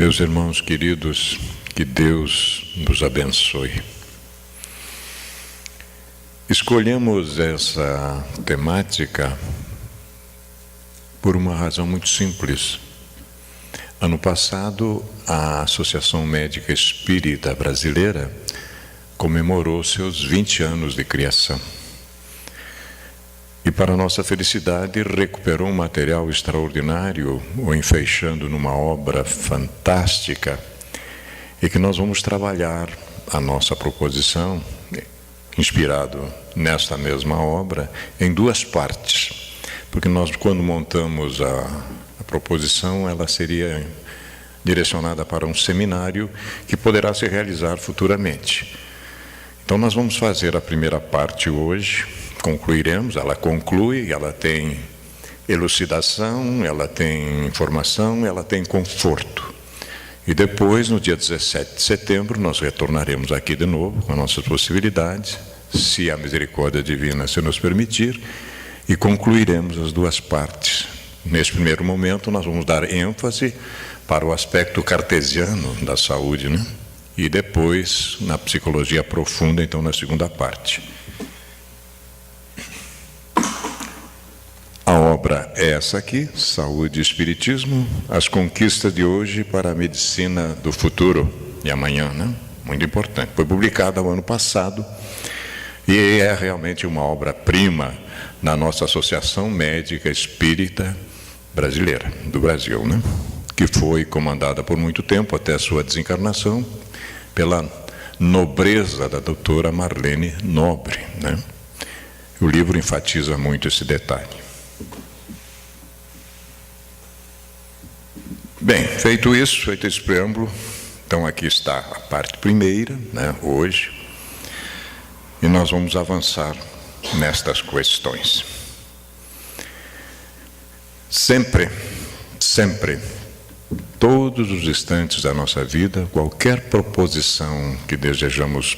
Meus irmãos queridos, que Deus nos abençoe. Escolhemos essa temática por uma razão muito simples. Ano passado, a Associação Médica Espírita Brasileira comemorou seus 20 anos de criação. E, para nossa felicidade, recuperou um material extraordinário, o enfeixando numa obra fantástica, e que nós vamos trabalhar a nossa proposição, inspirado nesta mesma obra, em duas partes. Porque nós, quando montamos a proposição, ela seria direcionada para um seminário que poderá se realizar futuramente. Então, nós vamos fazer a primeira parte hoje. Concluiremos, ela conclui, ela tem elucidação, ela tem informação, ela tem conforto. E depois, no dia 17 de setembro, nós retornaremos aqui de novo com nossas possibilidades, se a misericórdia divina se nos permitir, e concluiremos as duas partes. Neste primeiro momento, nós vamos dar ênfase para o aspecto cartesiano da saúde, né? E depois, na psicologia profunda, então, na segunda parte. A obra é essa aqui, Saúde e Espiritismo, as conquistas de hoje para a medicina do futuro e amanhã, né? Muito importante. Foi publicada no ano passado e é realmente uma obra-prima na nossa Associação Médica Espírita Brasileira, do Brasil, né? Que foi comandada por muito tempo, até a sua desencarnação, pela nobreza da doutora Marlene Nobre, né? O livro enfatiza muito esse detalhe. Bem, feito isso, feito esse preâmbulo, então aqui está a parte primeira, né, hoje, e nós vamos avançar nestas questões. Sempre, todos os instantes da nossa vida, qualquer proposição que desejamos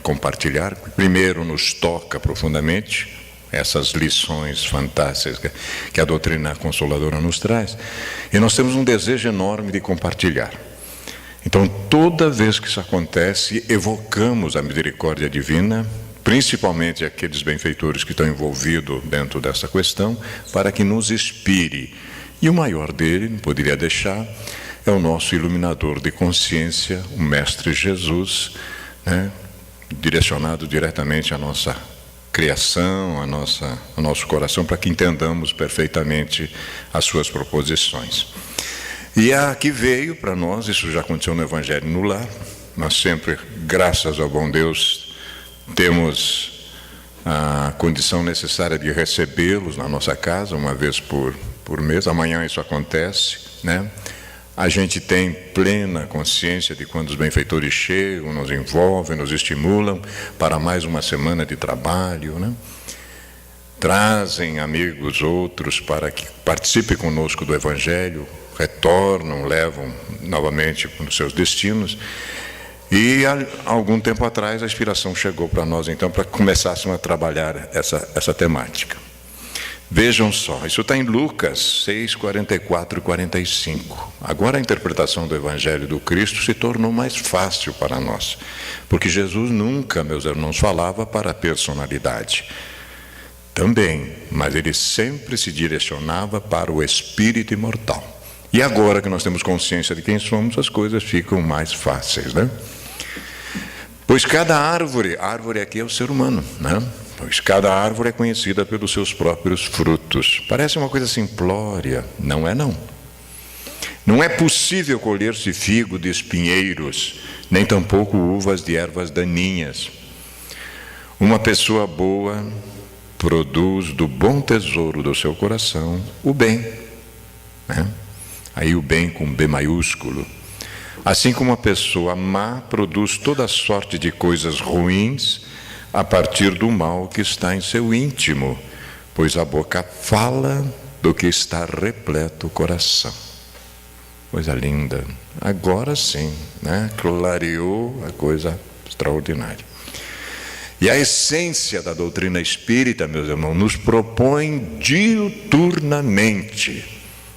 compartilhar, primeiro nos toca profundamente, essas lições fantásticas que a doutrina consoladora nos traz, e nós temos um desejo enorme de compartilhar. Então, toda vez que isso acontece, evocamos a misericórdia divina, principalmente aqueles benfeitores que estão envolvidos dentro dessa questão, para que nos inspire. E o maior dele, não poderia deixar, é o nosso iluminador de consciência, o Mestre Jesus, né, direcionado diretamente à nossa criação, ao nosso coração, para que entendamos perfeitamente as suas proposições. E aqui veio para nós, isso já aconteceu no Evangelho no Lar, nós sempre, graças ao bom Deus, temos a condição necessária de recebê-los na nossa casa, uma vez por mês. Amanhã isso acontece, né? A gente tem plena consciência de quando os benfeitores chegam, nos envolvem, nos estimulam para mais uma semana de trabalho, né? Trazem amigos outros para que participem conosco do Evangelho, retornam, levam novamente para os seus destinos. E há algum tempo atrás a inspiração chegou para nós, então, para que começássemos a trabalhar essa temática. Vejam só, isso está em Lucas 6, 44 e 45. Agora a interpretação do Evangelho do Cristo se tornou mais fácil para nós, porque Jesus nunca, meus irmãos, falava para a personalidade. Também, mas ele sempre se direcionava para o espírito imortal. E agora que nós temos consciência de quem somos, as coisas ficam mais fáceis, né? Pois cada árvore aqui é o ser humano, né? Pois cada árvore é conhecida pelos seus próprios frutos. Parece uma coisa simplória, não é não. Não é possível colher-se figo de espinheiros, nem tampouco uvas de ervas daninhas. Uma pessoa boa produz do bom tesouro do seu coração o bem, né? Aí o bem com B maiúsculo. Assim como uma pessoa má produz toda sorte de coisas ruins a partir do mal que está em seu íntimo, pois a boca fala do que está repleto o coração. Coisa linda. Agora sim, né? Clareou a coisa extraordinária. E a essência da doutrina espírita, meus irmãos, nos propõe diuturnamente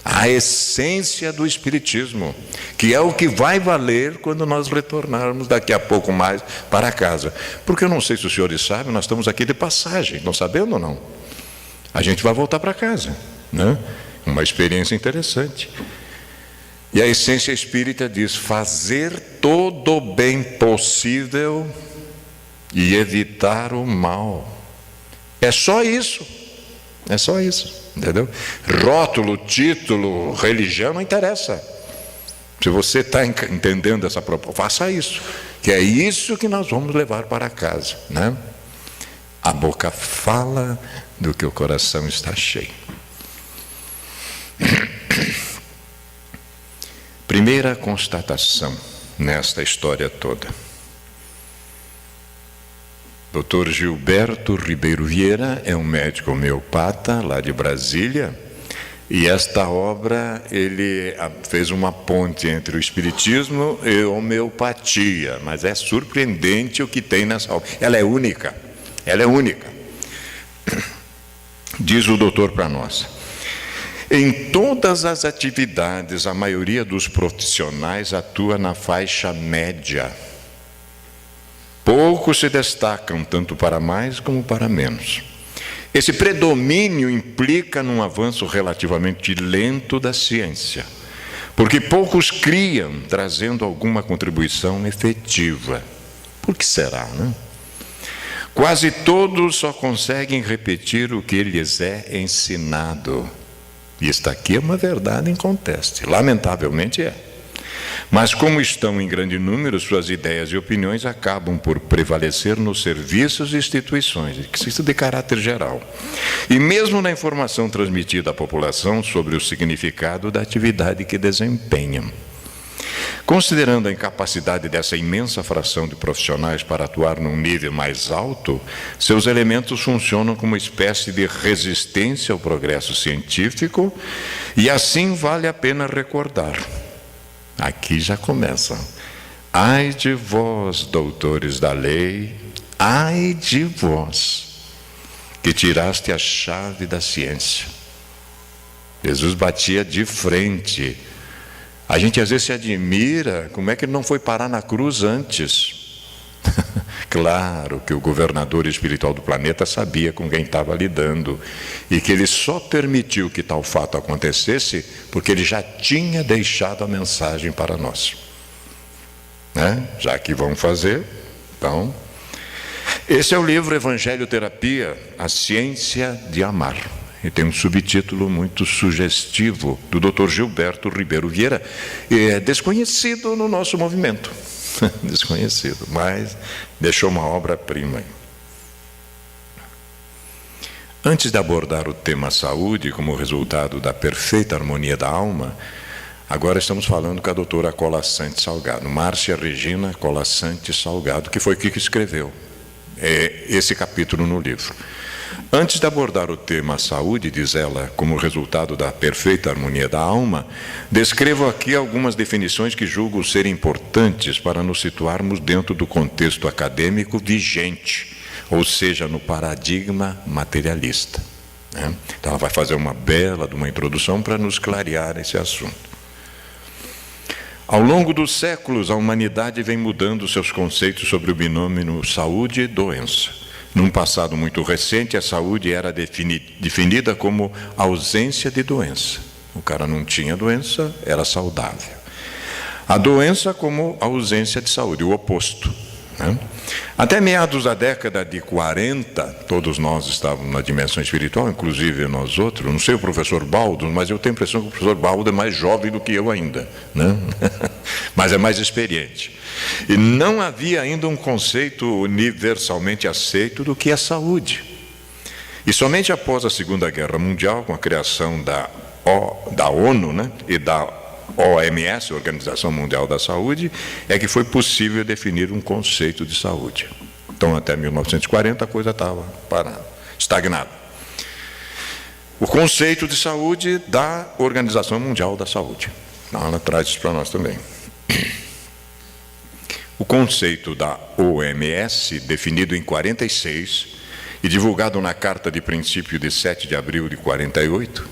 A essência do Espiritismo, que é o que vai valer quando nós retornarmos daqui a pouco mais para casa. Porque eu não sei se os senhores sabem, nós estamos aqui de passagem, não sabendo ou não? A gente vai voltar para casa, né? Uma experiência interessante. E a essência espírita diz: fazer todo o bem possível e evitar o mal. É só isso. É só isso, entendeu? Rótulo, título, religião não interessa. Se você está entendendo essa proposta, faça isso, que é isso que nós vamos levar para casa, né? A boca fala do que o coração está cheio. Primeira constatação nesta história toda. Dr. Gilberto Ribeiro Vieira é um médico homeopata lá de Brasília, e esta obra ele fez uma ponte entre o espiritismo e a homeopatia, mas é surpreendente o que tem nessa obra. Ela é única, ela é única. Diz o doutor para nós: em todas as atividades, a maioria dos profissionais atua na faixa média. Poucos se destacam, tanto para mais como para menos. Esse predomínio implica num avanço relativamente lento da ciência, porque poucos criam, trazendo alguma contribuição efetiva. Por que será, né? Quase todos só conseguem repetir o que lhes é ensinado. E esta aqui é uma verdade inconteste, lamentavelmente é. Mas como estão em grande número, suas ideias e opiniões acabam por prevalecer nos serviços e instituições, isso de caráter geral. E mesmo na informação transmitida à população sobre o significado da atividade que desempenham. Considerando a incapacidade dessa imensa fração de profissionais para atuar num nível mais alto, seus elementos funcionam como uma espécie de resistência ao progresso científico, e assim vale a pena recordar. Aqui já começa. Ai de vós, doutores da lei, ai de vós, que tiraste a chave da ciência. Jesus batia de frente. A gente às vezes se admira, como é que ele não foi parar na cruz antes? Claro que o governador espiritual do planeta sabia com quem estava lidando, e que ele só permitiu que tal fato acontecesse porque ele já tinha deixado a mensagem para nós, né? Já que vão fazer, então... Esse é o livro Evangelho Terapia, a Ciência de Amar. E tem um subtítulo muito sugestivo, do Dr. Gilberto Ribeiro Vieira, e é desconhecido no nosso movimento. Desconhecido, mas deixou uma obra-prima. Antes de abordar o tema saúde como resultado da perfeita harmonia da alma, agora estamos falando com a doutora Colaçante Salgado, Márcia Regina Colaçante Salgado, que foi que escreveu esse capítulo no livro. Antes de abordar o tema saúde, diz ela, como resultado da perfeita harmonia da alma, descrevo aqui algumas definições que julgo ser importantes para nos situarmos dentro do contexto acadêmico vigente, ou seja, no paradigma materialista, né? Então ela vai fazer uma bela de uma introdução para nos clarear esse assunto. Ao longo dos séculos, a humanidade vem mudando seus conceitos sobre o binômio saúde e doença. Num passado muito recente, a saúde era definida como ausência de doença. O cara não tinha doença, era saudável. A doença como ausência de saúde, o oposto, né? Até meados da década de 40, todos nós estávamos na dimensão espiritual, inclusive nós outros. Não sei o professor Baldo, mas eu tenho a impressão que o professor Baldo é mais jovem do que eu ainda, né? Mas é mais experiente. E não havia ainda um conceito universalmente aceito do que é saúde. E somente após a Segunda Guerra Mundial, com a criação da ONU, né, e da OMS, Organização Mundial da Saúde, é que foi possível definir um conceito de saúde. Então, até 1940, a coisa estava parada, estagnada. O conceito de saúde da Organização Mundial da Saúde. Então, ela traz isso para nós também. O conceito da OMS, definido em 46 e divulgado na Carta de Princípio de 7 de abril de 48,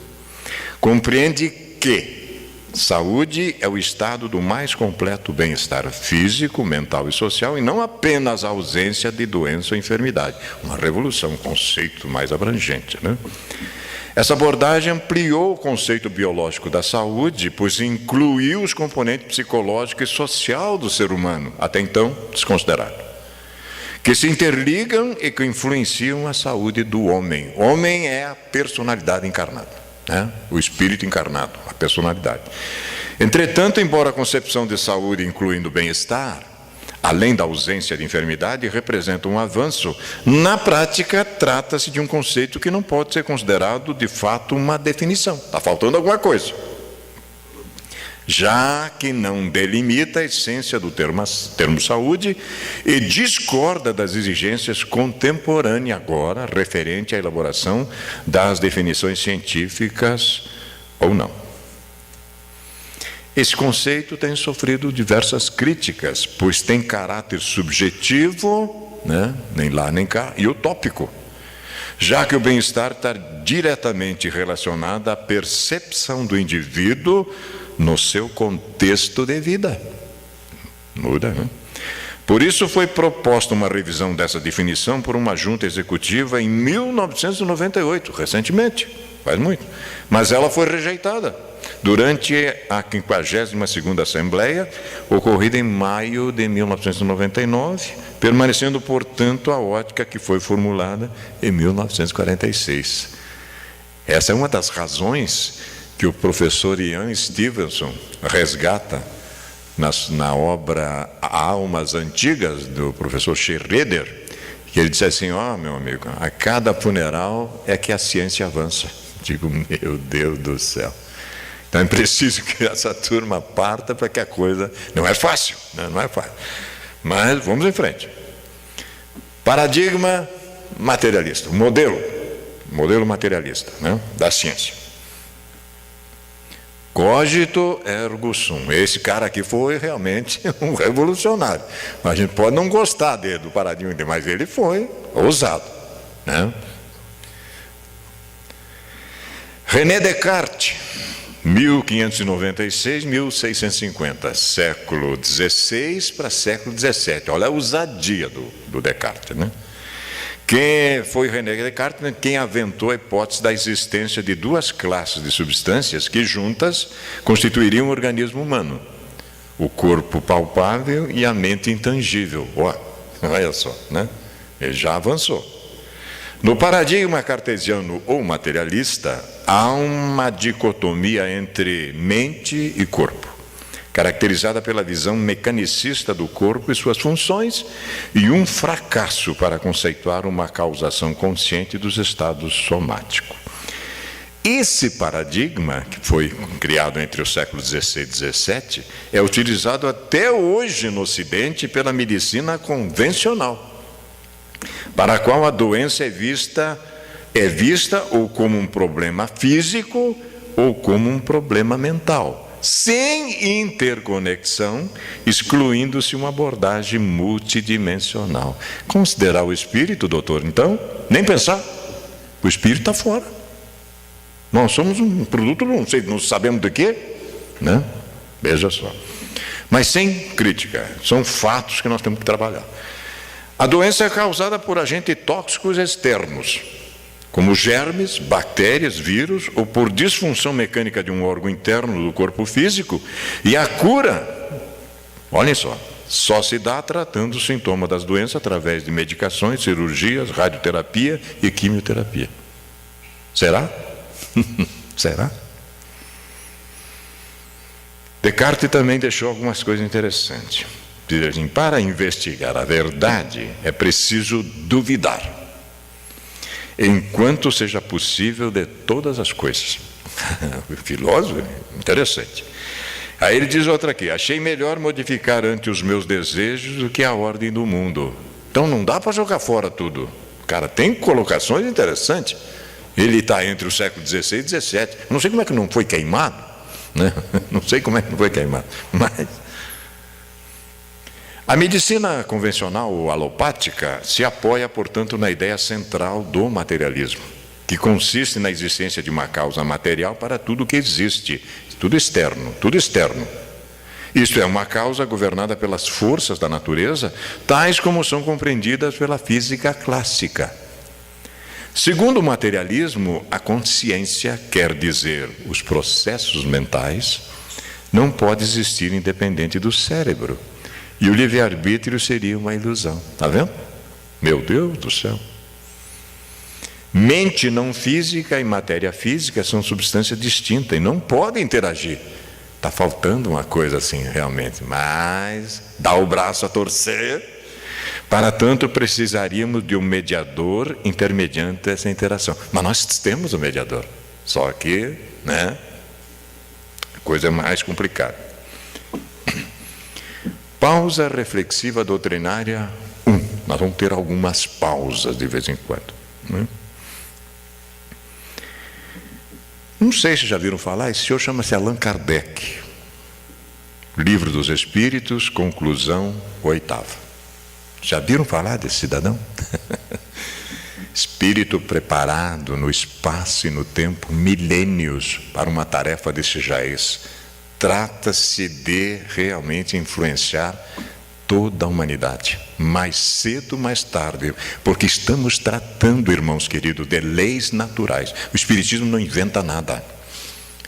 compreende que saúde é o estado do mais completo bem-estar físico, mental e social, e não apenas a ausência de doença ou enfermidade. Uma revolução, um conceito mais abrangente, né? Essa abordagem ampliou o conceito biológico da saúde, pois incluiu os componentes psicológico e social do ser humano, até então desconsiderado, que se interligam e que influenciam a saúde do homem. O homem é a personalidade encarnada, né? O espírito encarnado, a personalidade. Entretanto, embora a concepção de saúde incluindo bem-estar, além da ausência de enfermidade, representa um avanço, na prática trata-se de um conceito que não pode ser considerado de fato uma definição. Está faltando alguma coisa, já que não delimita a essência do termo saúde e discorda das exigências contemporâneas agora, referente à elaboração das definições científicas ou não. Esse conceito tem sofrido diversas críticas, pois tem caráter subjetivo, né, nem lá nem cá, e utópico, já que o bem-estar está diretamente relacionado à percepção do indivíduo no seu contexto de vida. Muda, né? Por isso foi proposta uma revisão dessa definição por uma junta executiva em 1998, recentemente, faz muito, mas ela foi rejeitada durante a 52ª Assembleia, ocorrida em maio de 1999, permanecendo, portanto, a ótica que foi formulada em 1946. Essa é uma das razões que o professor Ian Stevenson resgata na obra Almas Antigas, do professor Schroeder, que ele disse assim: meu amigo, a cada funeral é que a ciência avança. Digo, meu Deus do céu. Então é preciso que essa turma parta para que a coisa... Não é fácil, né? Não é fácil. Mas vamos em frente. Paradigma materialista, modelo materialista, né, da ciência. Cogito ergo sum. Esse cara aqui foi realmente um revolucionário. A gente pode não gostar dele, do paradigma dele, mas ele foi ousado, né? René Descartes, 1596-1650, século XVI para século XVII. Olha a ousadia do Descartes, né? Quem foi René Descartes? Quem aventou a hipótese da existência de duas classes de substâncias que juntas constituiriam o organismo humano: o corpo palpável e a mente intangível. Olha só, né? Ele já avançou. No paradigma cartesiano ou materialista, há uma dicotomia entre mente e corpo, caracterizada pela visão mecanicista do corpo e suas funções, e um fracasso para conceituar uma causação consciente dos estados somáticos. Esse paradigma, que foi criado entre os séculos XVI e XVII, é utilizado até hoje no Ocidente pela medicina convencional, para a qual a doença é vista ou como um problema físico ou como um problema mental, sem interconexão, excluindo-se uma abordagem multidimensional. Considerar o espírito, doutor, então, nem pensar. O espírito está fora. Nós somos um produto, não sabemos do quê, né? Veja só. Mas sem crítica, são fatos que nós temos que trabalhar. A doença é causada por agentes tóxicos externos, como germes, bactérias, vírus, ou por disfunção mecânica de um órgão interno do corpo físico. E a cura, olhem só se dá tratando o sintoma das doenças através de medicações, cirurgias, radioterapia e quimioterapia. Será? Será? Descartes também deixou algumas coisas interessantes. Diz assim: para investigar a verdade é preciso duvidar, enquanto seja possível, de todas as coisas. O filósofo, interessante. Aí ele diz outra aqui: achei melhor modificar ante os meus desejos do que a ordem do mundo. Então não dá para jogar fora tudo. Cara, tem colocações interessantes. Ele está entre o século XVI e XVII. Não sei como é que não foi queimado, né? Não sei como é que não foi queimado, mas... A medicina convencional ou alopática se apoia, portanto, na ideia central do materialismo, que consiste na existência de uma causa material para tudo que existe, tudo externo, tudo externo. Isto é, uma causa governada pelas forças da natureza, tais como são compreendidas pela física clássica. Segundo o materialismo, a consciência, quer dizer, os processos mentais, não pode existir independente do cérebro. E o livre-arbítrio seria uma ilusão. Está vendo? Meu Deus do céu. Mente não física e matéria física são substâncias distintas e não podem interagir. Está faltando uma coisa assim, realmente. Mas dá o braço a torcer. Para tanto, precisaríamos de um mediador intermediante essa interação. Mas nós temos um mediador. Só que, né? A coisa é mais complicada. Pausa reflexiva doutrinária 1. Nós vamos ter algumas pausas de vez em quando. Né? Não sei se já viram falar, esse senhor chama-se Allan Kardec. Livro dos Espíritos, conclusão 8ª. Já viram falar desse cidadão? Espírito preparado no espaço e no tempo, milênios para uma tarefa desse jaez. Trata-se de realmente influenciar toda a humanidade, mais cedo, mais tarde, porque estamos tratando, irmãos queridos, de leis naturais. O Espiritismo não inventa nada,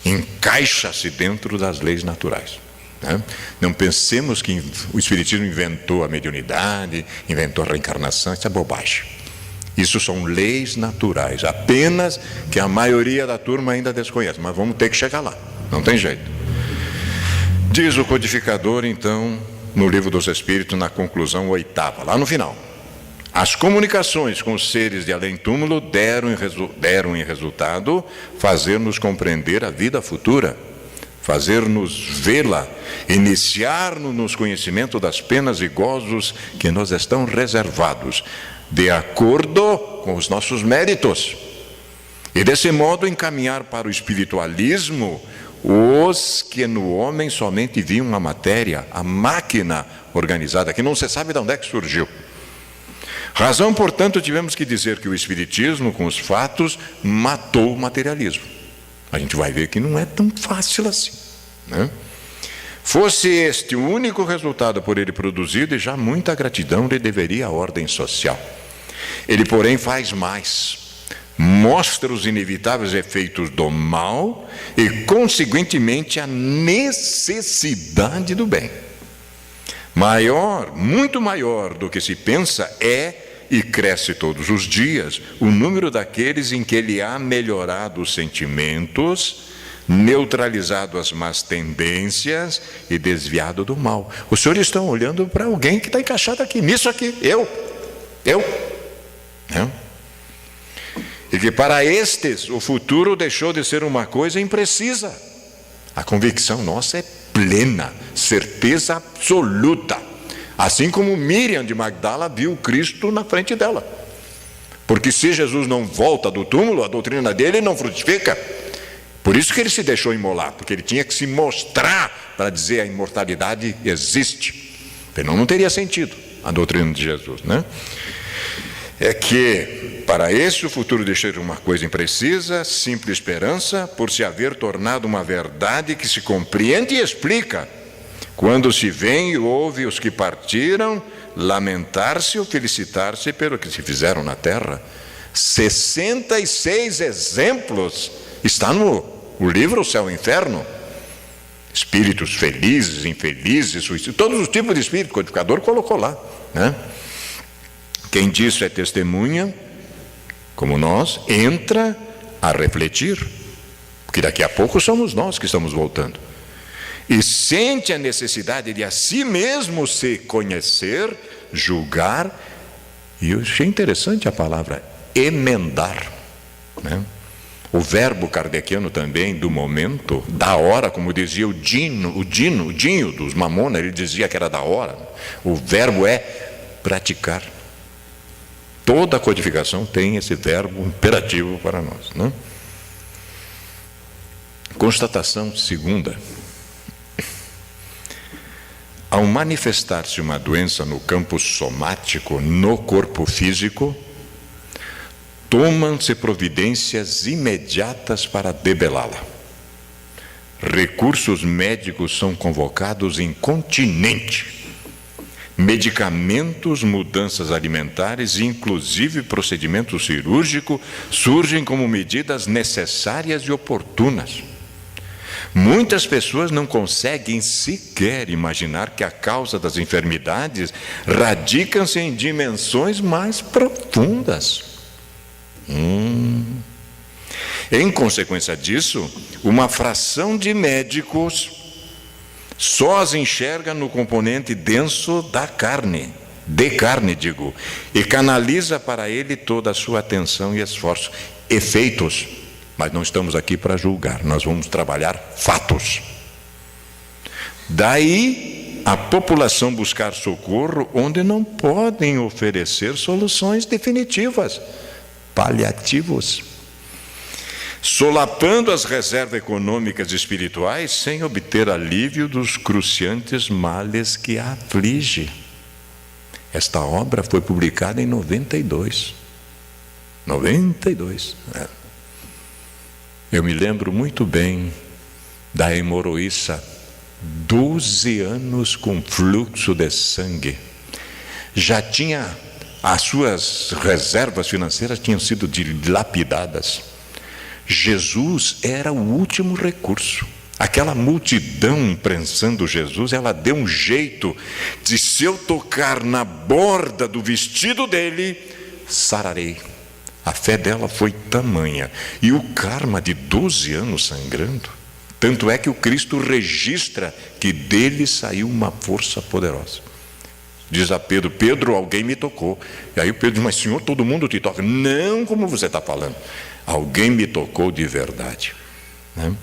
encaixa-se dentro das leis naturais. Né? Não pensemos que o Espiritismo inventou a mediunidade, inventou a reencarnação, isso é bobagem. Isso são leis naturais, apenas que a maioria da turma ainda desconhece, mas vamos ter que chegar lá, não tem jeito. Diz o codificador, então, no Livro dos Espíritos, na conclusão 8ª, lá no final: as comunicações com os seres de além-túmulo deram em resultado fazer-nos compreender a vida futura, fazer-nos vê-la, iniciar-nos no conhecimento das penas e gozos que nos estão reservados, de acordo com os nossos méritos, e desse modo encaminhar para o espiritualismo os que no homem somente viam a matéria, a máquina organizada, que não se sabe de onde é que surgiu. Razão, portanto, tivemos que dizer que o Espiritismo, com os fatos, matou o materialismo. A gente vai ver que não é tão fácil assim, né? Fosse este o único resultado por ele produzido, e já muita gratidão lhe deveria a ordem social. Ele, porém, faz mais. Mostra os inevitáveis efeitos do mal e, consequentemente, a necessidade do bem. Maior, muito maior do que se pensa é, e cresce todos os dias, o número daqueles em que ele há melhorado os sentimentos, neutralizado as más tendências e desviado do mal. Os senhores estão olhando para alguém que está encaixado aqui, nisso aqui, eu. Né? E que para estes o futuro deixou de ser uma coisa imprecisa. A convicção nossa é plena, certeza absoluta. Assim como Miriam de Magdala viu Cristo na frente dela. Porque se Jesus não volta do túmulo, a doutrina dele não frutifica. Por isso que ele se deixou imolar, porque ele tinha que se mostrar para dizer a imortalidade existe. Senão não teria sentido a doutrina de Jesus, né? É que, para esse o futuro deixa uma coisa imprecisa, simples esperança, por se haver tornado uma verdade que se compreende e explica, quando se vê e ouve os que partiram lamentar-se ou felicitar-se pelo que se fizeram na terra. 66 exemplos, está no livro O Céu e o Inferno. Espíritos felizes, infelizes, suicídios, todos os tipos de espírito, o codificador colocou lá, né? Quem disso é testemunha, como nós, entra a refletir, porque daqui a pouco somos nós que estamos voltando, e sente a necessidade de a si mesmo se conhecer, julgar, e eu achei interessante a palavra emendar, né? O verbo kardeciano também, do momento, da hora, como dizia o Dinho dos Mamona, ele dizia que era da hora. O verbo é praticar. Toda a codificação tem esse verbo imperativo para nós, né? Constatação segunda. Ao manifestar-se uma doença no campo somático, no corpo físico, tomam-se providências imediatas para debelá-la. Recursos médicos são convocados incontinenti. Medicamentos, mudanças alimentares e inclusive procedimento cirúrgico surgem como medidas necessárias e oportunas. Muitas pessoas não conseguem sequer imaginar que a causa das enfermidades radica-se em dimensões mais profundas. Em consequência disso, uma fração de médicos só as enxerga no componente denso da carne, e canaliza para ele toda a sua atenção e esforço. Efeitos, mas não estamos aqui para julgar, nós vamos trabalhar fatos. Daí a população buscar socorro onde não podem oferecer soluções definitivas, paliativos, solapando as reservas econômicas e espirituais sem obter alívio dos cruciantes males que a aflige. Esta obra foi publicada em 92. Eu me lembro muito bem da hemorroíça, 12 anos com fluxo de sangue. Já tinha, as suas reservas financeiras tinham sido dilapidadas. Jesus era o último recurso. Aquela multidão prensando Jesus, ela deu um jeito de, se eu tocar na borda do vestido dele, sararei. A fé dela foi tamanha. E o karma de 12 anos sangrando, tanto é que o Cristo registra que dele saiu uma força poderosa. Diz a Pedro: Pedro, alguém me tocou. E aí o Pedro diz: mas Senhor, todo mundo te toca. Não como você está falando. Alguém me tocou de verdade, né?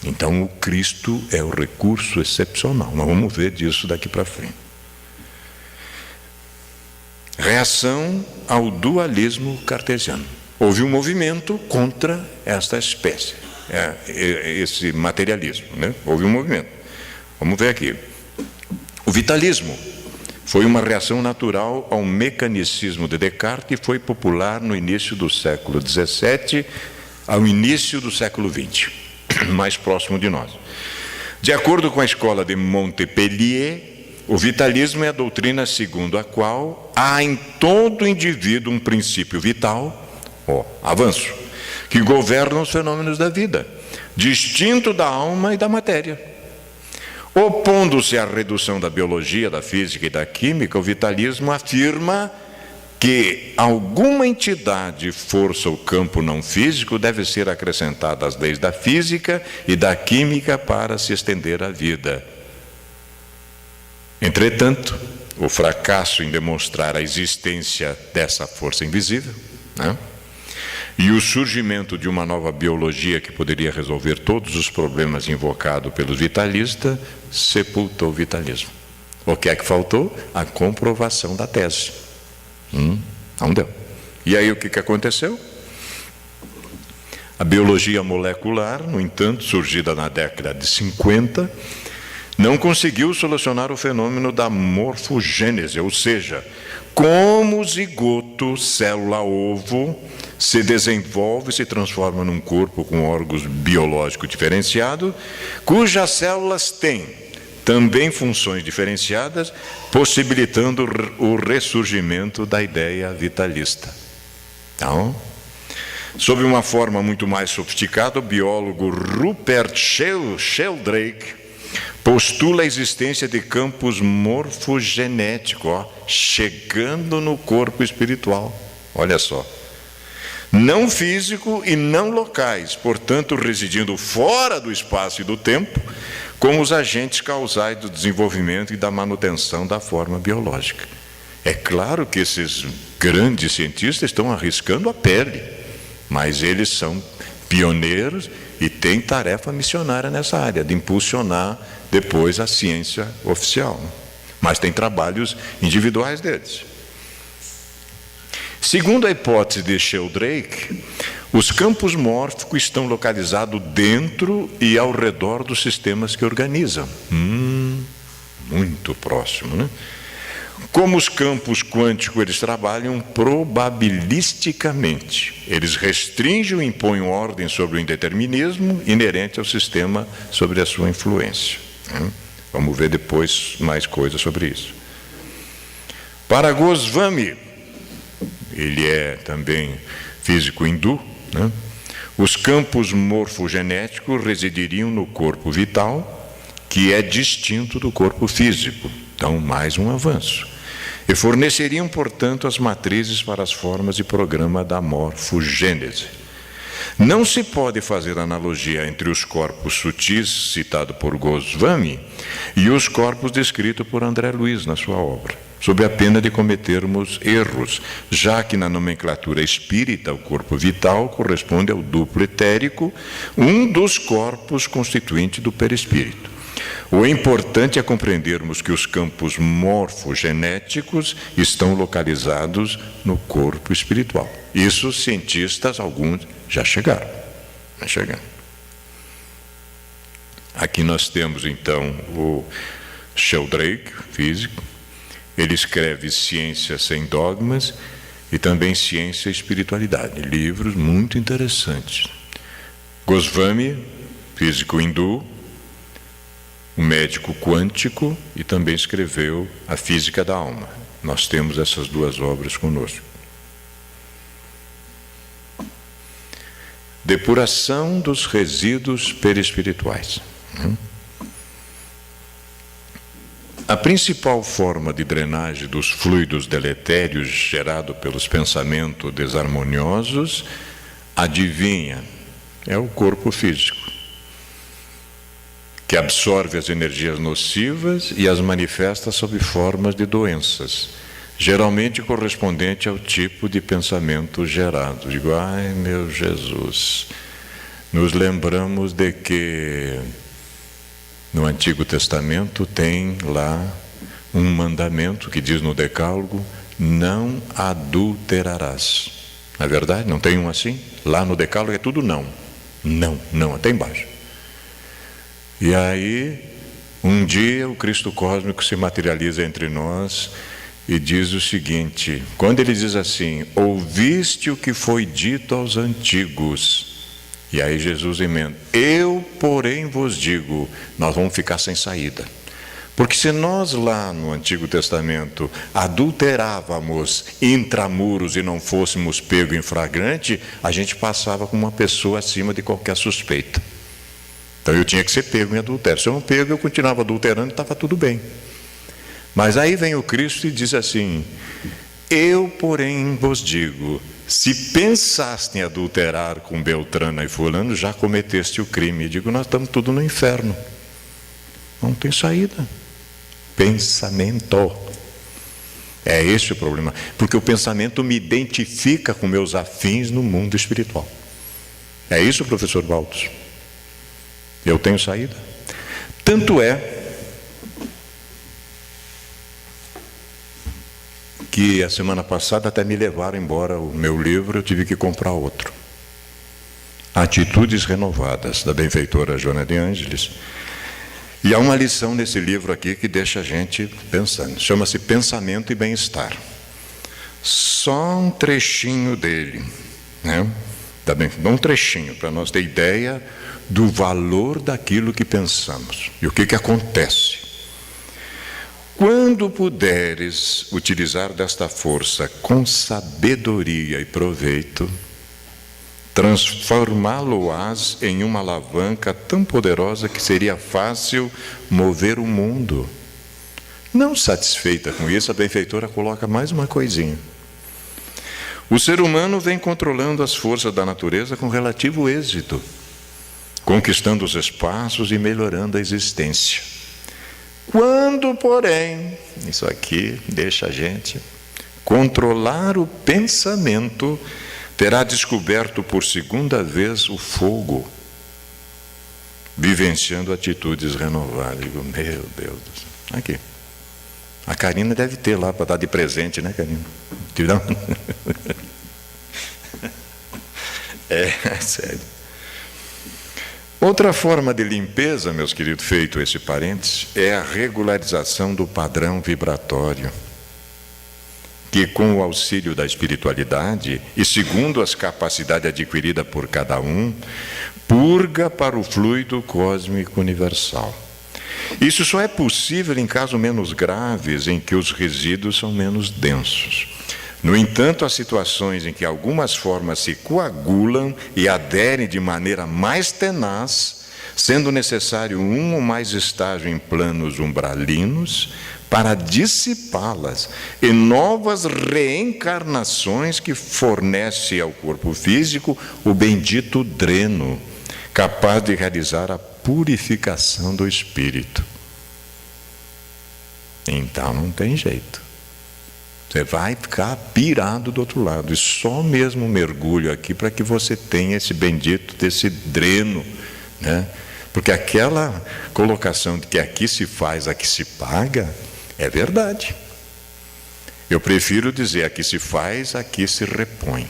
Então o Cristo é o recurso excepcional. Nós vamos ver disso daqui para frente. Reação ao dualismo cartesiano. Houve um movimento contra esta espécie, esse materialismo, né? Houve um movimento. Vamos ver aqui. O vitalismo foi uma reação natural ao mecanicismo de Descartes e foi popular no início do século XVII ao início do século XX, mais próximo de nós. De acordo com a escola de Montpellier, o vitalismo é a doutrina segundo a qual há em todo indivíduo um princípio vital, avanço, que governa os fenômenos da vida, distinto da alma e da matéria. Opondo-se à redução da biologia, da física e da química, o vitalismo afirma que alguma entidade, força ou campo não físico deve ser acrescentada às leis da física e da química para se estender a vida. Entretanto, o fracasso em demonstrar a existência dessa força invisível, né, e o surgimento de uma nova biologia que poderia resolver todos os problemas invocados pelos vitalistas, sepultou o vitalismo. O que é que faltou? A comprovação da tese. Não deu. E aí o que aconteceu? A biologia molecular, no entanto, surgida na década de 50, não conseguiu solucionar o fenômeno da morfogênese, ou seja, como o zigoto, célula-ovo, se desenvolve e se transforma num corpo com órgãos biológicos diferenciados, cujas células têm também funções diferenciadas, possibilitando o ressurgimento da ideia vitalista. Então, sob uma forma muito mais sofisticada, o biólogo Rupert Sheldrake postula a existência de campos morfogenéticos, chegando no corpo espiritual. Olha só. Não físico e não locais, portanto, residindo fora do espaço e do tempo, como os agentes causais do desenvolvimento e da manutenção da forma biológica. É claro que esses grandes cientistas estão arriscando a pele, mas eles são pioneiros e têm tarefa missionária nessa área, de impulsionar depois a ciência oficial. Mas tem trabalhos individuais deles. Segundo a hipótese de Sheldrake, os campos mórficos estão localizados dentro e ao redor dos sistemas que organizam. Muito próximo, né? Como os campos quânticos, eles trabalham probabilisticamente. Eles restringem e impõem ordem sobre o indeterminismo inerente ao sistema sobre a sua influência. Vamos ver depois mais coisas sobre isso. Para Goswami, ele é também físico hindu, né? Os campos morfogenéticos residiriam no corpo vital, que é distinto do corpo físico. Então, mais um avanço. E forneceriam, portanto, as matrizes para as formas de programa da morfogênese. Não se pode fazer analogia entre os corpos sutis, citado por Goswami, e os corpos descritos por André Luiz na sua obra, sob a pena de cometermos erros, já que na nomenclatura espírita o corpo vital corresponde ao duplo etérico, um dos corpos constituintes do perispírito. O importante é compreendermos que os campos morfogenéticos estão localizados no corpo espiritual. Isso cientistas, alguns, já chegaram. Aqui nós temos, então, o Sheldrake, físico. Ele escreve Ciência Sem Dogmas e também Ciência e Espiritualidade. Livros muito interessantes. Goswami, físico hindu, um médico quântico, e também escreveu A Física da Alma. Nós temos essas duas obras conosco. Depuração dos resíduos perispirituais. A principal forma de drenagem dos fluidos deletérios gerado pelos pensamentos desarmoniosos, adivinha, é o corpo físico, que absorve as energias nocivas e as manifesta sob formas de doenças, geralmente correspondente ao tipo de pensamento gerado. Digo, ai meu Jesus, nos lembramos de que no Antigo Testamento tem lá um mandamento que diz no Decálogo, não adulterarás. Não é verdade? Não tem um assim? Lá no Decálogo é tudo não. Não, até embaixo. E aí, um dia o Cristo cósmico se materializa entre nós e diz o seguinte, quando ele diz assim, ouviste o que foi dito aos antigos, e aí Jesus emenda, eu porém vos digo, nós vamos ficar sem saída. Porque se nós lá no Antigo Testamento adulterávamos intramuros e não fôssemos pego em flagrante, a gente passava como uma pessoa acima de qualquer suspeita. Então eu tinha que ser pego em adultério. Se eu não pego, eu continuava adulterando e estava tudo bem. Mas aí vem o Cristo e diz assim, eu porém vos digo, se pensaste em adulterar com Beltrano e fulano, já cometeste o crime. Eu digo, nós estamos tudo no inferno. Não tem saída. Pensamento. É esse o problema. Porque o pensamento me identifica com meus afins no mundo espiritual. É isso, professor Baldos? Eu tenho saída. Tanto é que a semana passada até me levaram embora o meu livro, eu tive que comprar outro. Atitudes Renovadas, da benfeitora Joana de Ângeles. E há uma lição nesse livro aqui que deixa a gente pensando. Chama-se Pensamento e Bem-Estar. Só um trechinho dele, né? Um trechinho, para nós ter ideia do valor daquilo que pensamos. E o que acontece? Quando puderes utilizar desta força com sabedoria e proveito, transformá-lo-ás em uma alavanca tão poderosa que seria fácil mover o mundo. Não satisfeita com isso, a benfeitora coloca mais uma coisinha. O ser humano vem controlando as forças da natureza com relativo êxito, conquistando os espaços e melhorando a existência. Quando, porém, isso aqui deixa a gente controlar o pensamento, terá descoberto por segunda vez o fogo, vivenciando atitudes renovadas. Digo, meu Deus do céu. Aqui. A Karina deve ter lá para dar de presente, né, Karina? É sério. Outra forma de limpeza, meus queridos, feito esse parênteses, é a regularização do padrão vibratório. que, com o auxílio da espiritualidade e segundo as capacidades adquiridas por cada um, purga para o fluido cósmico universal. Isso só é possível em casos menos graves, em que os resíduos são menos densos. No entanto, há situações em que algumas formas se coagulam e aderem de maneira mais tenaz, sendo necessário um ou mais estágios em planos umbralinos para dissipá-las, e novas reencarnações que fornece ao corpo físico o bendito dreno, capaz de realizar a purificação do espírito. Então não tem jeito. Você vai ficar pirado do outro lado. E só mesmo um mergulho aqui para que você tenha esse bendito desse dreno, né? Porque aquela colocação de que aqui se faz, aqui se paga, é verdade. Eu prefiro dizer aqui se faz, aqui se repõe.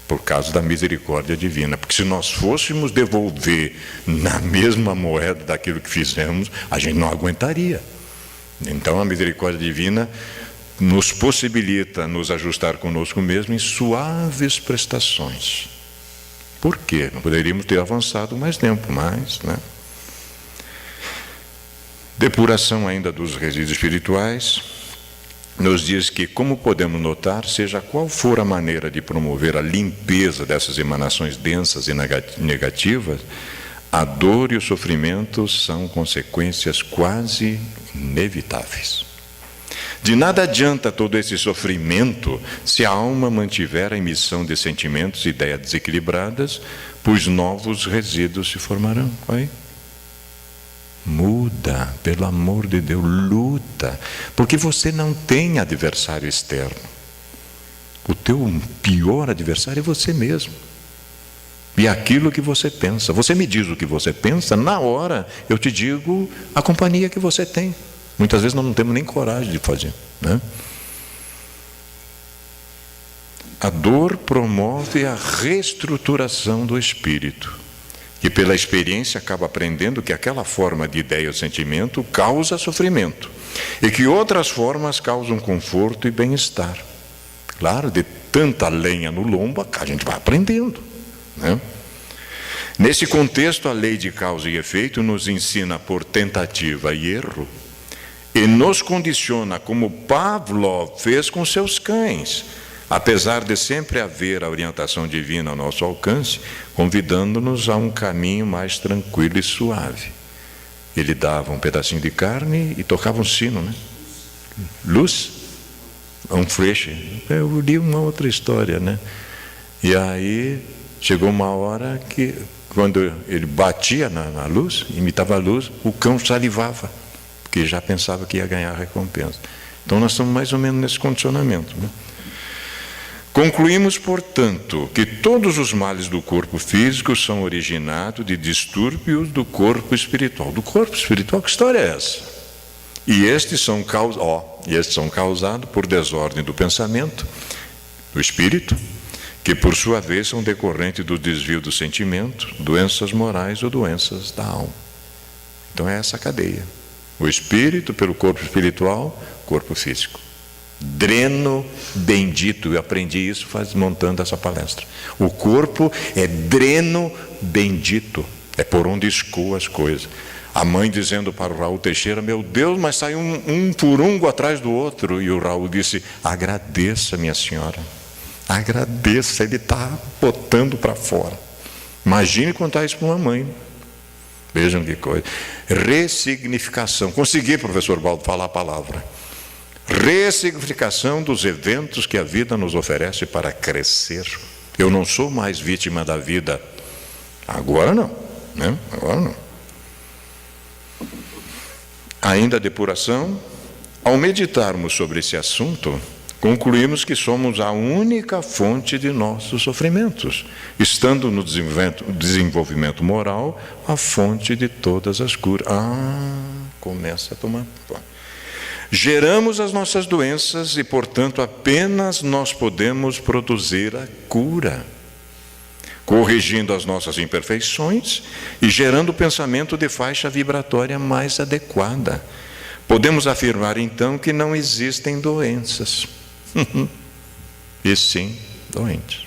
Por causa da misericórdia divina. Porque se nós fôssemos devolver na mesma moeda daquilo que fizemos, a gente não aguentaria. Então a misericórdia divina nos possibilita nos ajustar conosco mesmo em suaves prestações. Por quê? Não poderíamos ter avançado mais tempo, mas, né? Depuração ainda dos resíduos espirituais nos diz que, como podemos notar, seja qual for a maneira de promover a limpeza dessas emanações densas e negativas, a dor e o sofrimento são consequências quase inevitáveis. De nada adianta todo esse sofrimento se a alma mantiver a emissão de sentimentos e ideias desequilibradas, pois novos resíduos se formarão. Aí. Muda, pelo amor de Deus, luta, porque você não tem adversário externo. O teu pior adversário é você mesmo. E aquilo que você pensa. Você me diz o que você pensa, na hora eu te digo a companhia que você tem. Muitas vezes nós não temos nem coragem de fazer, né? A dor promove a reestruturação do espírito, que pela experiência acaba aprendendo que aquela forma de ideia ou sentimento causa sofrimento e que outras formas causam conforto e bem-estar. Claro, de tanta lenha no lombo, a gente vai aprendendo, né? Nesse contexto, a lei de causa e efeito nos ensina por tentativa e erro e nos condiciona como Pavlov fez com seus cães, apesar de sempre haver a orientação divina ao nosso alcance, convidando-nos a um caminho mais tranquilo e suave. Ele dava um pedacinho de carne e tocava um sino, né? Luz, um fleche. Eu li uma outra história, né? E aí chegou uma hora que, quando ele batia na luz, imitava a luz, o cão salivava, porque já pensava que ia ganhar a recompensa. Então nós estamos mais ou menos nesse condicionamento, né? Concluímos, portanto, que todos os males do corpo físico são originados de distúrbios do corpo espiritual. Do corpo espiritual, que história é essa? E estes são causados por desordem do pensamento, do espírito, que por sua vez são decorrentes do desvio do sentimento, doenças morais ou doenças da alma. Então é essa cadeia. O espírito pelo corpo espiritual, corpo físico. Dreno bendito, eu aprendi isso montando essa palestra. O corpo é dreno bendito, é por onde escoam as coisas. A mãe dizendo para o Raul Teixeira: meu Deus, mas sai um furungo atrás do outro. E o Raul disse: agradeça, minha senhora, agradeça, ele está botando para fora. Imagine contar isso para uma mãe. Vejam que coisa. Ressignificação. Consegui, professor Baldo, falar a palavra. Ressignificação dos eventos que a vida nos oferece para crescer. Eu não sou mais vítima da vida. Agora não, né? Agora não. Ainda a depuração. Ao meditarmos sobre esse assunto, concluímos que somos a única fonte de nossos sofrimentos, estando no desenvolvimento moral a fonte de todas as curas. Começa a tomar. Geramos as nossas doenças e, portanto, apenas nós podemos produzir a cura, corrigindo as nossas imperfeições e gerando o pensamento de faixa vibratória mais adequada. Podemos afirmar, então, que não existem doenças. E sim, doentes.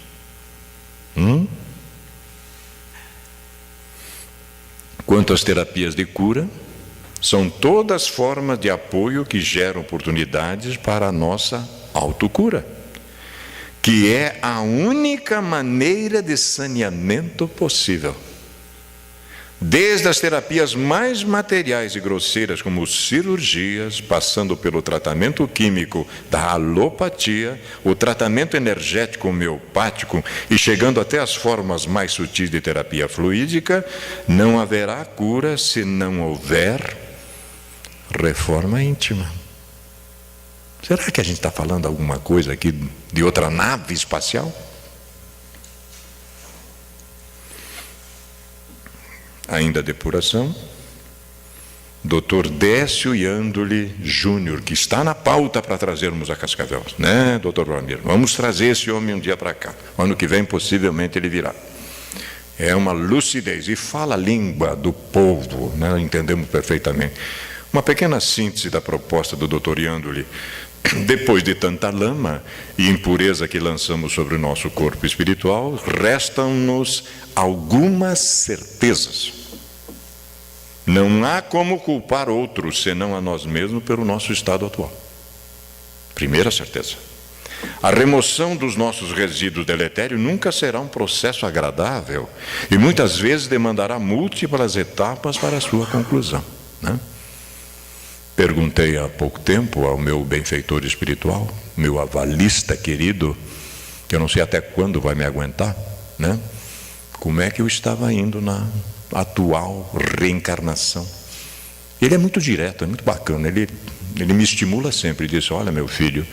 Quanto às terapias de cura, são todas formas de apoio que geram oportunidades para a nossa autocura, que é a única maneira de saneamento possível. Desde as terapias mais materiais e grosseiras, como cirurgias, passando pelo tratamento químico da alopatia, o tratamento energético homeopático e chegando até as formas mais sutis de terapia fluídica, não haverá cura se não houver reforma íntima. Será que a gente está falando alguma coisa aqui de outra nave espacial? Ainda a depuração, Dr. Décio Iandoli Júnior, que está na pauta para trazermos a Cascavel, né, doutor Ramiro? Vamos trazer esse homem um dia para cá. Ano que vem, possivelmente, ele virá. É uma lucidez e fala a língua do povo, né? Entendemos perfeitamente. Uma pequena síntese da proposta do Dr. Iandoli. Depois de tanta lama e impureza que lançamos sobre o nosso corpo espiritual, restam-nos algumas certezas. Não há como culpar outros, senão a nós mesmos, pelo nosso estado atual. Primeira certeza. A remoção dos nossos resíduos deletérios nunca será um processo agradável e muitas vezes demandará múltiplas etapas para a sua conclusão, né? Perguntei há pouco tempo ao meu benfeitor espiritual, meu avalista querido, que eu não sei até quando vai me aguentar, né? Como é que eu estava indo na atual reencarnação. Ele é muito direto, é muito bacana, ele me estimula sempre, diz: olha, meu filho,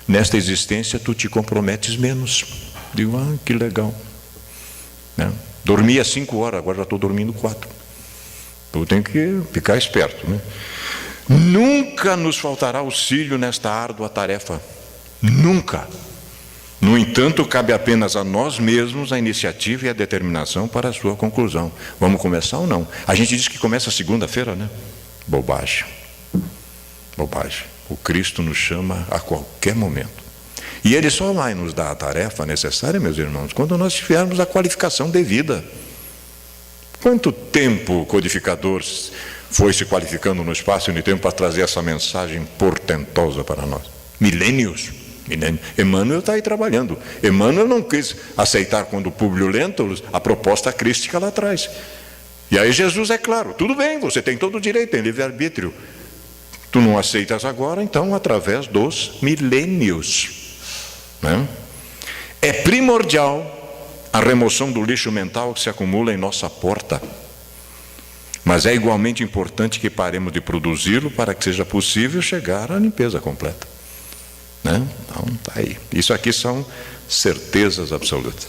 nesta existência tu te comprometes menos. Digo: que legal, né? Dormia 5 horas, agora já estou dormindo 4. Eu tenho que ficar esperto, né? Nunca nos faltará auxílio nesta árdua tarefa. Nunca. No entanto, cabe apenas a nós mesmos a iniciativa e a determinação para a sua conclusão. Vamos começar ou não? A gente diz que começa segunda-feira, né? Bobagem. Bobagem. O Cristo nos chama a qualquer momento. E Ele só vai nos dar a tarefa necessária, meus irmãos, quando nós tivermos a qualificação devida. Quanto tempo o codificador foi se qualificando no espaço e no tempo para trazer essa mensagem portentosa para nós? Milênios. Emmanuel está aí trabalhando. Emmanuel não quis aceitar quando Públio Lentulus a proposta crística lá atrás. E aí Jesus, é claro, tudo bem, você tem todo o direito, tem livre-arbítrio. Tu não aceitas agora, então através dos milênios, né? É primordial a remoção do lixo mental que se acumula em nossa porta. Mas é igualmente importante que paremos de produzi-lo para que seja possível chegar à limpeza completa, né? Então, tá aí. Isso aqui são certezas absolutas.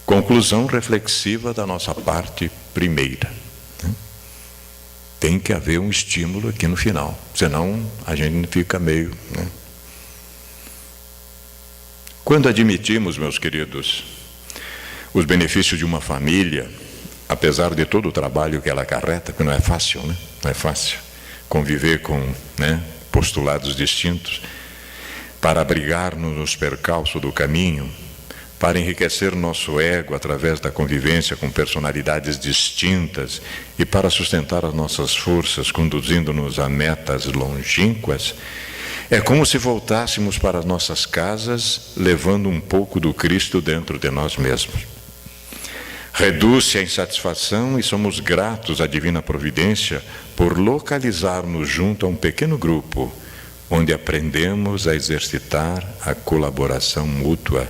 Conclusão reflexiva da nossa parte primeira, né? Tem que haver um estímulo aqui no final, senão a gente fica meio, né? Quando admitimos, meus queridos, os benefícios de uma família, apesar de todo o trabalho que ela acarreta, porque não é fácil, né? Não é fácil conviver com, né, postulados distintos, para abrigar-nos nos percalços do caminho, para enriquecer nosso ego através da convivência com personalidades distintas e para sustentar as nossas forças, conduzindo-nos a metas longínquas, é como se voltássemos para as nossas casas, levando um pouco do Cristo dentro de nós mesmos. Reduz-se a insatisfação e somos gratos à Divina Providência por localizar-nos junto a um pequeno grupo, onde aprendemos a exercitar a colaboração mútua.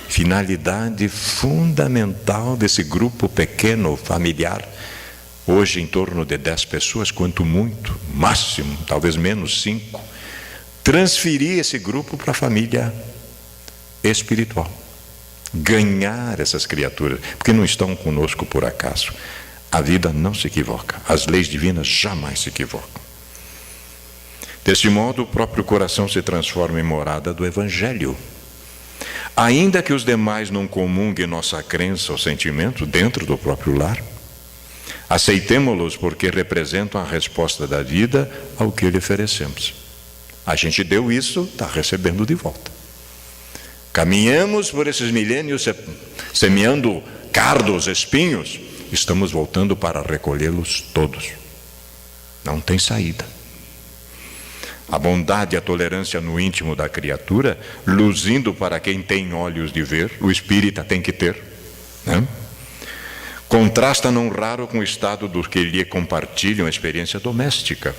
Finalidade fundamental desse grupo pequeno, familiar, hoje em torno de 10 pessoas, quanto muito, máximo, talvez menos 5, transferir esse grupo para a família espiritual. Ganhar essas criaturas, porque não estão conosco por acaso. A vida não se equivoca, as leis divinas jamais se equivocam. Deste modo, o próprio coração se transforma em morada do Evangelho. Ainda que os demais não comunguem nossa crença ou sentimento dentro do próprio lar, aceitemo-los porque representam a resposta da vida ao que lhe oferecemos. A gente deu isso, está recebendo de volta. Caminhamos por esses milênios semeando cardos, espinhos, estamos voltando para recolhê-los todos. Não tem saída. A bondade e a tolerância no íntimo da criatura, luzindo para quem tem olhos de ver, o espírita tem que ter, né? Contrasta não raro com o estado dos que lhe compartilham a experiência doméstica.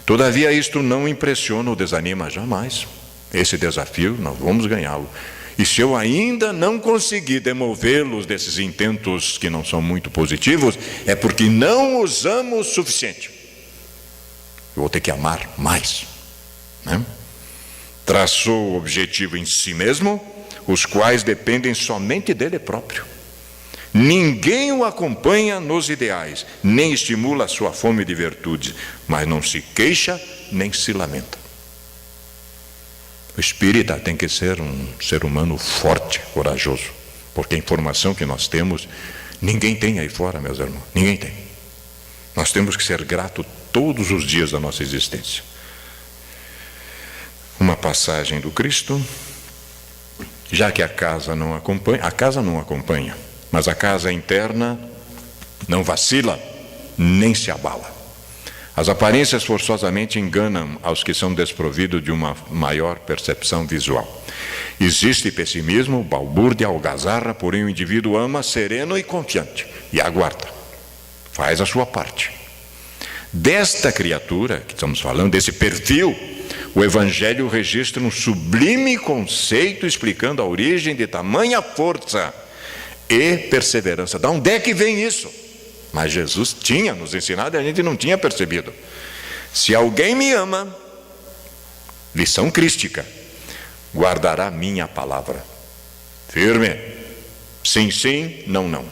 Todavia isto não impressiona ou desanima jamais. Esse desafio nós vamos ganhá-lo. E se eu ainda não conseguir demovê-los desses intentos que não são muito positivos, é porque não os amo o suficiente. Eu vou ter que amar mais, né? Traçou o objetivo em si mesmo, os quais dependem somente dele próprio. Ninguém o acompanha nos ideais, nem estimula a sua fome de virtudes, mas não se queixa nem se lamenta. O espírita tem que ser um ser humano forte, corajoso, porque a informação que nós temos, ninguém tem aí fora, meus irmãos, ninguém tem. Nós temos que ser gratos todos os dias da nossa existência. Uma passagem do Cristo, já que a casa não acompanha, mas a casa interna não vacila, nem se abala. As aparências forçosamente enganam aos que são desprovidos de uma maior percepção visual. Existe pessimismo, balbúrdia, algazarra, porém o indivíduo ama sereno e confiante e aguarda. Faz a sua parte. Desta criatura que estamos falando, desse perfil, o Evangelho registra um sublime conceito explicando a origem de tamanha força e perseverança. De onde é que vem isso? Mas Jesus tinha nos ensinado e a gente não tinha percebido. Se alguém me ama, lição crística, guardará minha palavra. Firme. Sim, sim, não, não.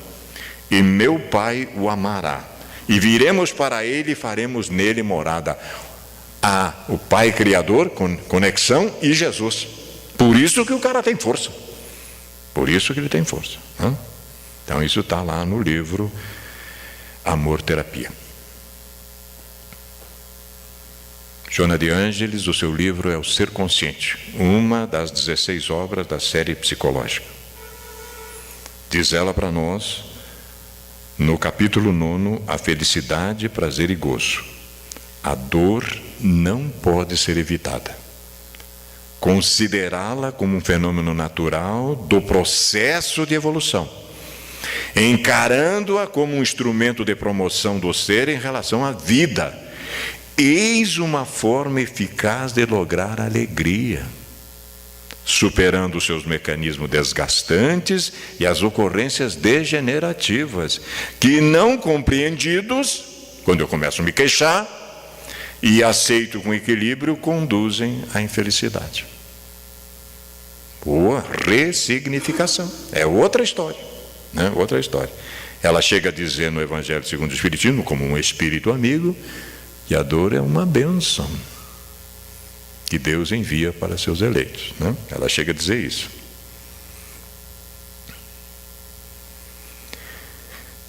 E meu Pai o amará. E viremos para ele e faremos nele morada. O Pai Criador, conexão, e Jesus. Por isso que o cara tem força. Por isso que ele tem força. Então isso está lá no livro Amor Terapia. Joana de Ângeles, o seu livro é O Ser Consciente, uma das 16 obras da série psicológica. Diz ela para nós, no capítulo 9, a felicidade, prazer e gozo. A dor não pode ser evitada. Considerá-la como um fenômeno natural do processo de evolução, encarando-a como um instrumento de promoção do ser em relação à vida. Eis uma forma eficaz de lograr alegria, superando os seus mecanismos desgastantes e as ocorrências degenerativas, que não compreendidos, quando eu começo a me queixar e aceito com equilíbrio, conduzem à infelicidade. Boa ressignificação, é outra história, né? Outra história. Ela chega a dizer no Evangelho segundo o Espiritismo, como um espírito amigo, que a dor é uma bênção que Deus envia para seus eleitos, né? Ela chega a dizer isso.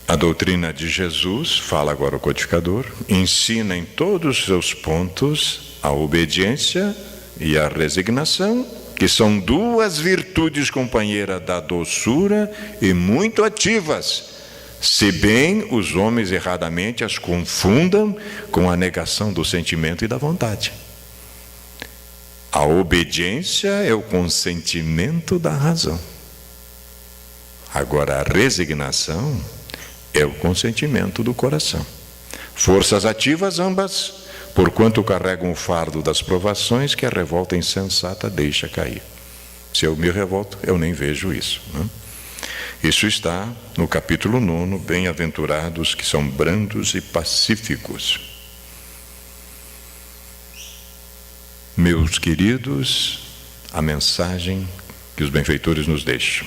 A doutrina de Jesus, fala agora o codificador, ensina em todos os seus pontos a obediência e a resignação, que são duas virtudes companheiras da doçura e muito ativas, se bem os homens erradamente as confundam com a negação do sentimento e da vontade. A obediência é o consentimento da razão. Agora, a resignação é o consentimento do coração. Forças ativas ambas, porquanto carregam o fardo das provações que a revolta insensata deixa cair. Se eu me revolto, eu nem vejo isso, né? Isso está no capítulo 9, bem-aventurados que são brandos e pacíficos. Meus queridos, a mensagem que os benfeitores nos deixam.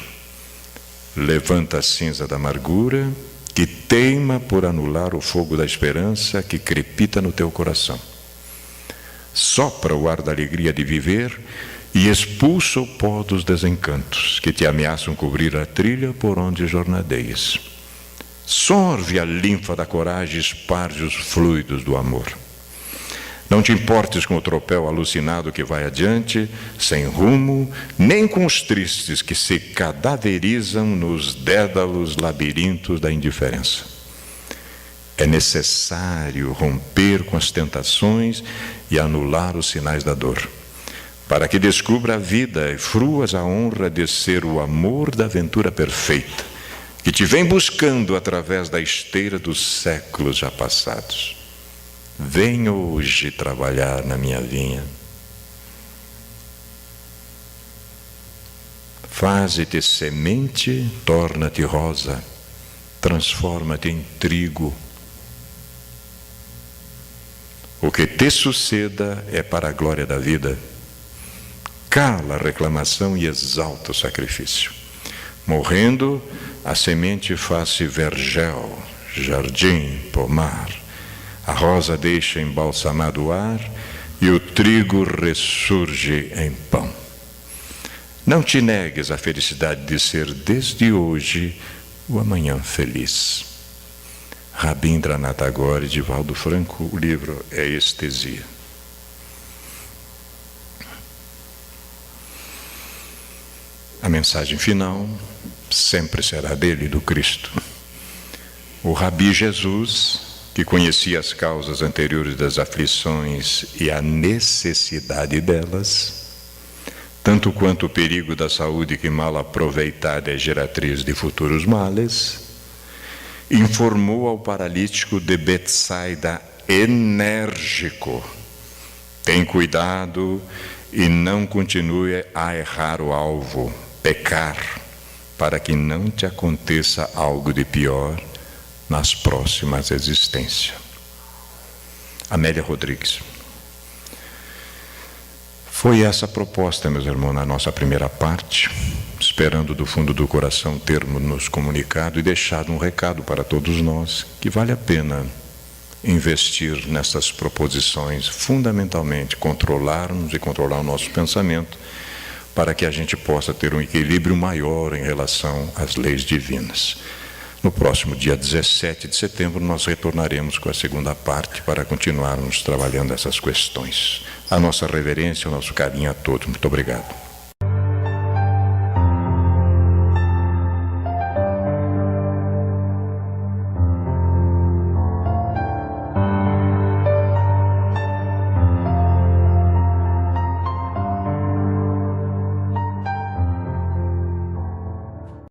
Levanta a cinza da amargura, que teima por anular o fogo da esperança que crepita no teu coração. Sopra o ar da alegria de viver e expulsa o pó dos desencantos que te ameaçam cobrir a trilha por onde jornadeias. Sorve a linfa da coragem e esparge os fluidos do amor. Não te importes com o tropel alucinado que vai adiante, sem rumo, nem com os tristes que se cadaverizam nos dédalos labirintos da indiferença. É necessário romper com as tentações e anular os sinais da dor, para que descubra a vida e fruas a honra de ser o amor da aventura perfeita, que te vem buscando através da esteira dos séculos já passados. Vem hoje trabalhar na minha vinha. Faze-te semente, torna-te rosa, transforma-te em trigo. O que te suceda é para a glória da vida. Cala a reclamação e exalta o sacrifício. Morrendo, a semente faz-se vergel, jardim, pomar. A rosa deixa embalsamado o ar e o trigo ressurge em pão. Não te negues a felicidade de ser desde hoje o amanhã feliz. Rabindranath Tagore, Divaldo Franco, o livro é Estesia. A mensagem final sempre será dele, do Cristo. O Rabi Jesus, que conhecia as causas anteriores das aflições e a necessidade delas, tanto quanto o perigo da saúde que mal aproveitada é geratriz de futuros males, informou ao paralítico de Betsaida enérgico: tem cuidado e não continue a errar o alvo, pecar, para que não te aconteça algo de pior nas próximas existências. Amélia Rodrigues. Foi essa a proposta, meus irmãos, na nossa primeira parte, esperando do fundo do coração termos nos comunicado e deixado um recado para todos nós, que vale a pena investir nessas proposições, fundamentalmente controlarmos e controlar o nosso pensamento, para que a gente possa ter um equilíbrio maior em relação às leis divinas. No próximo dia 17 de setembro, nós retornaremos com a segunda parte para continuarmos trabalhando essas questões. A nossa reverência, o nosso carinho a todos. Muito obrigado.